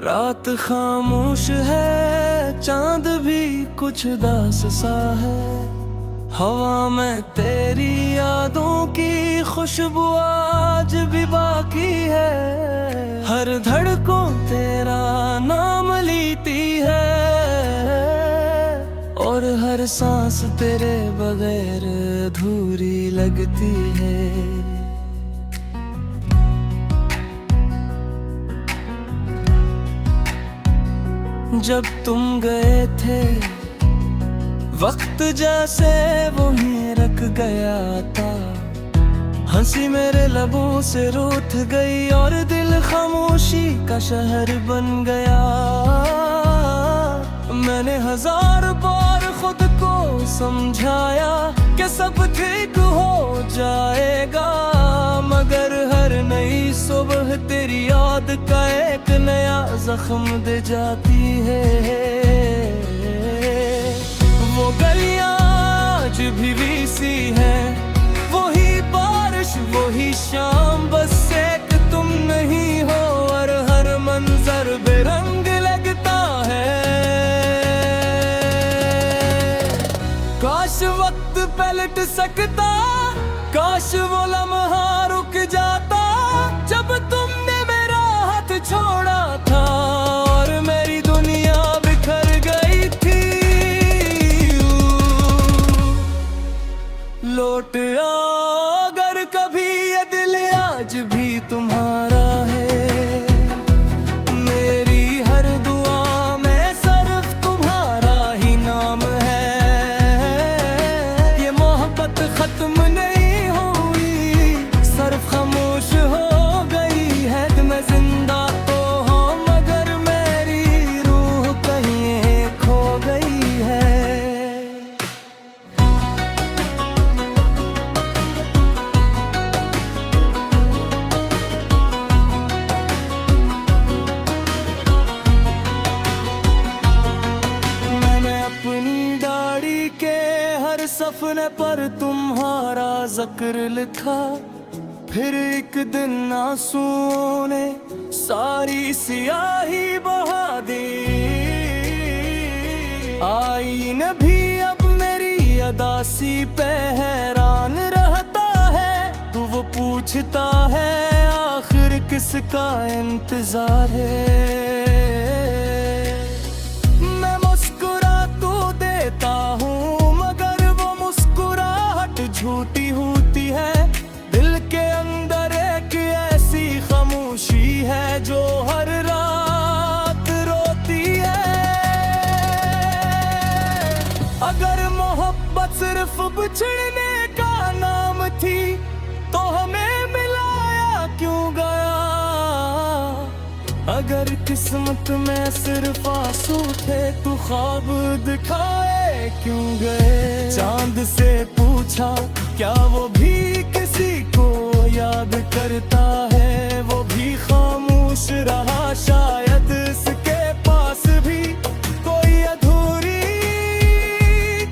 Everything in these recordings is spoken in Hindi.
रात खामोश है, चांद भी कुछ दास सा है। हवा में तेरी यादों की खुशबू आज भी बाकी है। हर धड़कों तेरा नाम लेती है और हर सांस तेरे बगैर अधूरी लगती है। जब तुम गए थे वक्त जैसे वहीं रख गया था। हंसी मेरे लबों से रूठ गई और दिल खामोशी का शहर बन गया। मैंने हजार बार खुद को समझाया कि सब ठीक हो जाएगा, मगर हर नई सुबह तेरी याद का एक नया जख्म दे जाती है। वो गलियां आज भी सी है, वही बारिश वही शाम, बस एक तुम नहीं हो और हर मंजर बेरंग लगता है। काश वक्त पलट सकता, काश वो लम्हा रुक जाता जब तुमने मेरा हाथ छोड़ा था और मेरी दुनिया बिखर गई थी। लौट आओ अगर कभी ये दिल आज भी तुम्हारा है। मेरी हर दुआ में सिर्फ तुम्हारा ही नाम है। ये मोहब्बत खत्म नहीं हुई, सिर्फ खामोश हो गई है। मैं जिंदा तो हूँ मगर मेरी रूह कहीं खो गई है। अपनी दाढ़ी के हर सफने पर तुम्हारा जिक्र लिखा, फिर एक दिन आंसुओं ने सारी सियाही बहा दी। आईने भी अब मेरी अदासी पे हैरान रहता है। तो वो पूछता है आखिर किसका इंतजार है। हूँ मगर वो मुस्कुराहट झूठी होती है। दिल के अंदर एक ऐसी खामोशी है जो हर रात रोती है। अगर मोहब्बत सिर्फ बिछड़ने का नाम थी तो हमें मिलाया क्यों गया। अगर किस्मत में सिर्फ आंसू थे तो ख्वाब दिखाए क्यों गए। चांद से पूछा क्या वो भी किसी को याद करता है। वो भी खामोश रहा, शायद इसके पास भी कोई अधूरी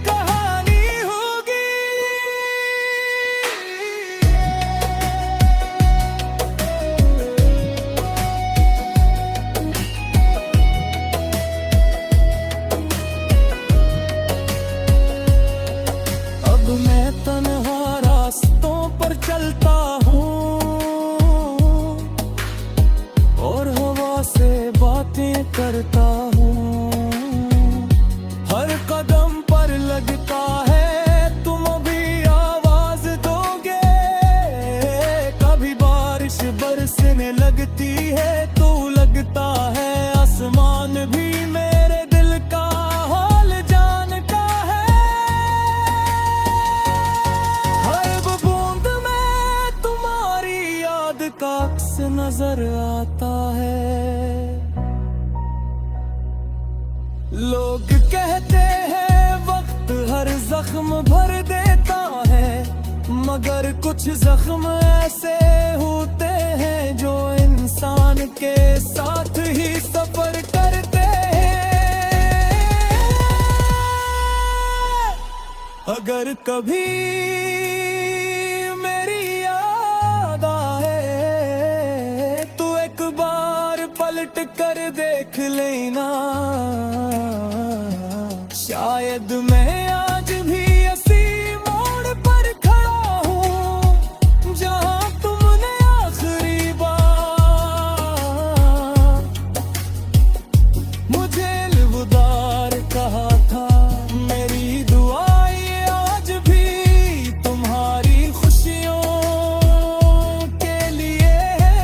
कहानी होगी। मैं तन्हा रास्तों पर चलता हूँ और हवा से बातें करता हूँ। हर कदम पर लगता है तुम भी आवाज दोगे। कभी बारिश बरसने लगती है तो लगता है आसमान भी मेरे दिल का हाल जानता है। का अक्स नजर आता है। लोग कहते हैं वक्त हर जख्म भर देता है, मगर कुछ जख्म ऐसे होते हैं जो इंसान के साथ ही सफर करते हैं। अगर कभी पलट कर देख गई ना। शायद मैं आज भी इसी मोड़ पर खड़ा हूँ जहाँ तुमने आखिरी बार मुझे अलविदा कहा था। मेरी दुआएं आज भी तुम्हारी खुशियों के लिए है।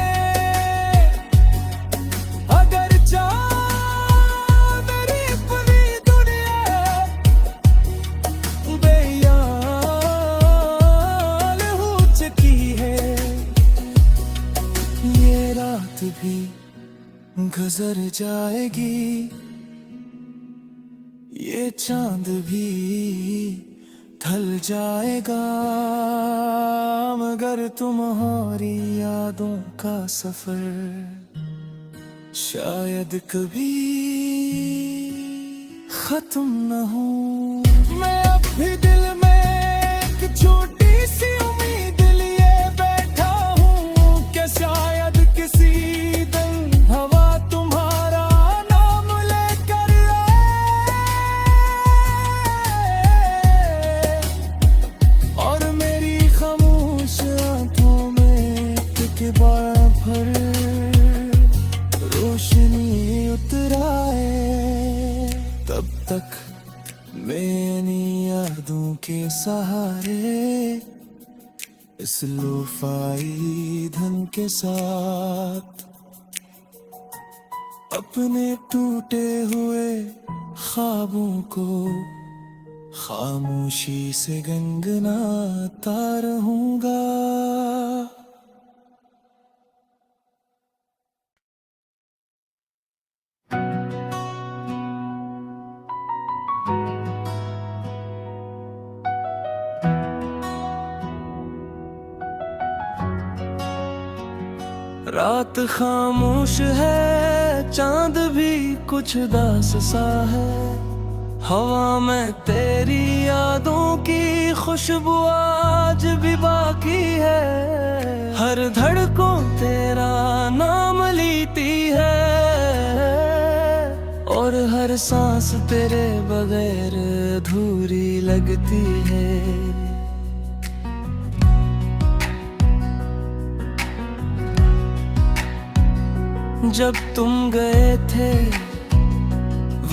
अगर चाह मेरी पूरी दुनिया बेयाल हो चुकी है, ये रात भी गुजर जाएगी, ये चांद भी ढल जाएगा, मगर तुम्हारी यादों का सफर शायद कभी खत्म न हो। मैं अब भी दिल में एक छोटी सी उम्मीद लिए बैठा हूँ कि शायद किसी दिन हवा तुम्हारा नाम लेकर आए और मेरी खामोश आंखों में एक बार भर रोशनी उतर आए। तब तक मैं यादों के सहारे इस लोफाई धन के साथ अपने टूटे हुए ख्वाबों को खामोशी से गनगनाता रहूंगा। रात खामोश है, चांद भी कुछ दास सा है, हवा में तेरी यादों की खुशबू आज भी बाकी है। हर धड़कों तेरा नाम लेती है और हर सांस तेरे बगैर अधूरी लगती है। जब तुम गए थे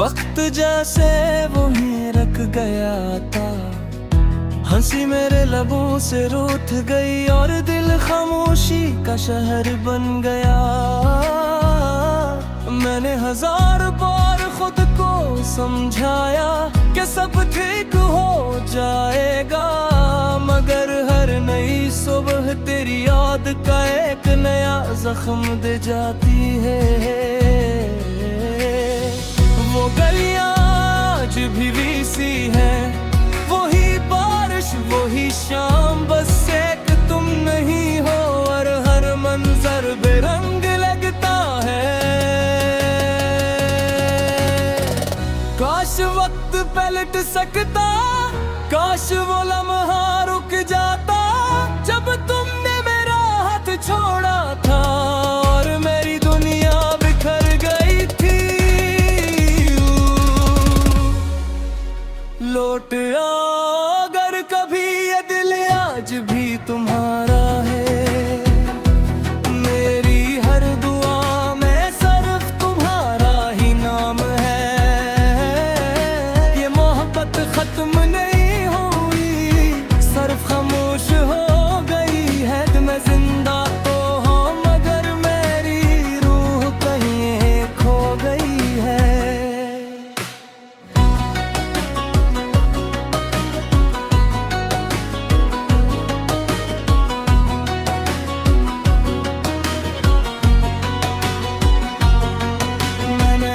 वक्त जैसे वहीं रख गया था, हंसी मेरे लबों से रूठ गई और दिल खामोशी का शहर बन गया। मैंने हजार बार खुद को समझाया कि सब ठीक हो जाएगा, मगर हर नई सुबह तेरी याद का एक नया जख्म दे जाती है। वो गलियां आज भी सी है, वही बारिश वही शाम, बस एक तुम नहीं हो और हर मंजर बेरंग लगता है। काश वक्त पलट सकता, काश वो लम्हा रुक जाता जब तुमने मेरा हाथ छोड़ा था और मेरी दुनिया बिखर गई थी। लौट आओ अगर कभी ये दिल आज भी तुम्हारा है, मेरी हर दुआ में सिर्फ तुम्हारा ही नाम है। ये मोहब्बत खत्म नहीं हुई, सिर्फ खामोश हो गई है। मैं जिंदा तो हूँ मगर मेरी रूह कहीं खो गई है।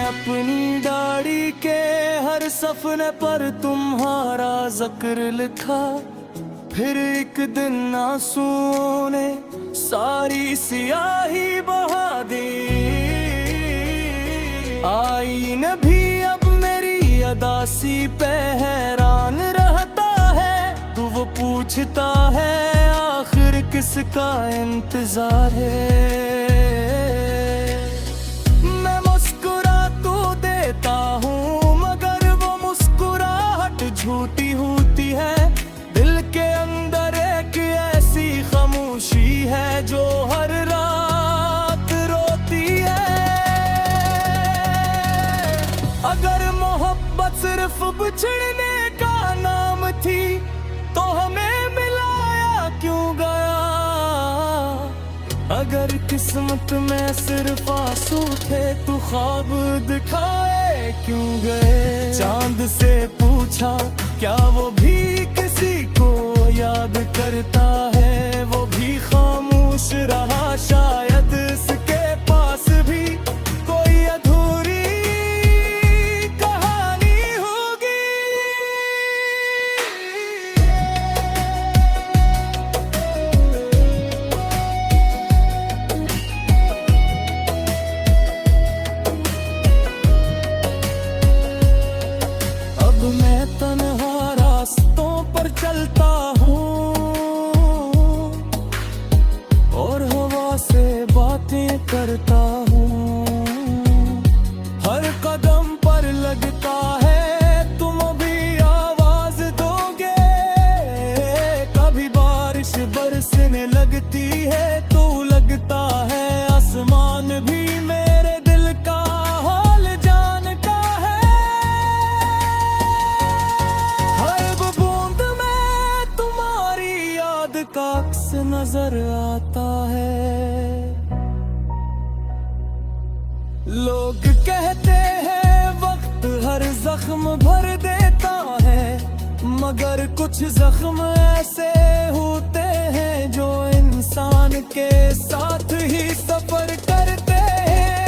अपनी दाढ़ी के हर सफने पर तुम्हारा जिक्र लिखा, फिर एक दिन आंसुओं ने सारी सियाही बहा दी। आईन भी अब मेरी अदासी पे हैरान रहता है, तो वो पूछता है आखिर किसका इंतजार है। मैं मुस्कुरा तो अगर मोहब्बत सिर्फ बिछड़ने का नाम थी तो हमें मिलाया क्यों गया। अगर किस्मत में सिर्फ आंसू थे तो ख्वाब दिखाए क्यों गए। चांद से पूछा क्या वो भी किसी को याद करता है, वो भी खामोश रहा। शायद इसके पास भी कोई अधूरी कहानी होगी। अब मैं तन्हा रास्तों पर चलता हूँ और हवा से बातें करता हूँ। हर कदम पर लगता है तुम भी आवाज दोगे। कभी बारिश बरसने लगती है तो लगता है आसमान भी मेरे दिल का हाल जानता है। हर बूंद में तुम्हारी याद का अक्स नजर आता है। लोग कहते हैं वक्त हर जख्म भर देता है, मगर कुछ जख्म ऐसे होते हैं जो इंसान के साथ ही सफर करते हैं।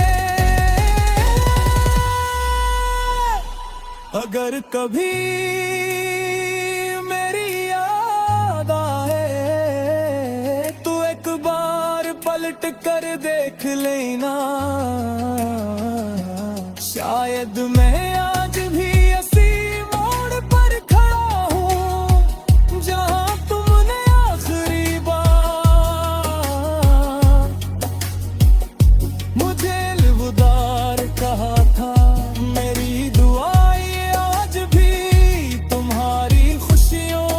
अगर कभी मेरी याद आए तो एक बार पलट कर देख लेना। शायद मैं आज भी इसी मोड़ पर खड़ा हूँ जहाँ तुमने आखिरी बार मुझे अलविदा कहा था। मेरी दुआएं आज भी तुम्हारी खुशियों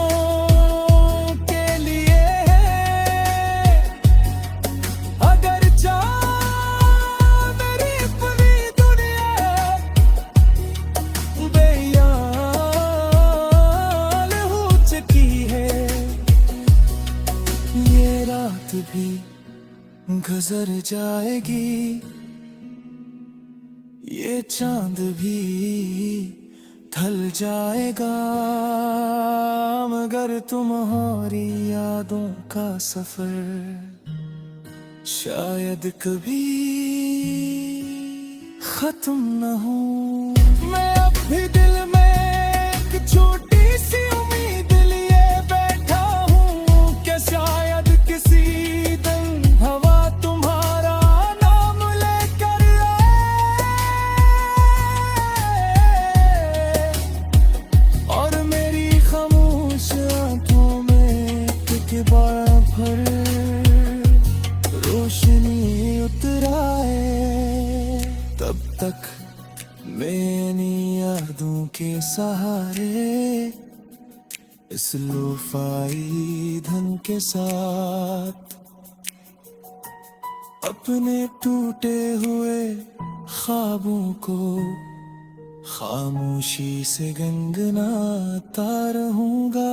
के लिए है। अगर चाह मेरी पूरी दुनिया बेयाल हो चुकी है, ये रात भी गुजर जाएगी, ये चांद भी ढल जाएगा, मगर तुम्हारी यादों का सफर शायद कभी खत्म न हो। मैं अब भी दिल में एक छोटी सी उम्मीद लिए बैठा हूँ कि शायद किसी दिन हवा तुम्हारा नाम लेकर आए और मेरी खामोश आंखों में एक बार भर रोशनी उतराए। तब तक मैंने यादों के सहारे इस लोफाई धन के साथ अपने टूटे हुए ख्वाबों को खामोशी से गनगनाता रहूंगा।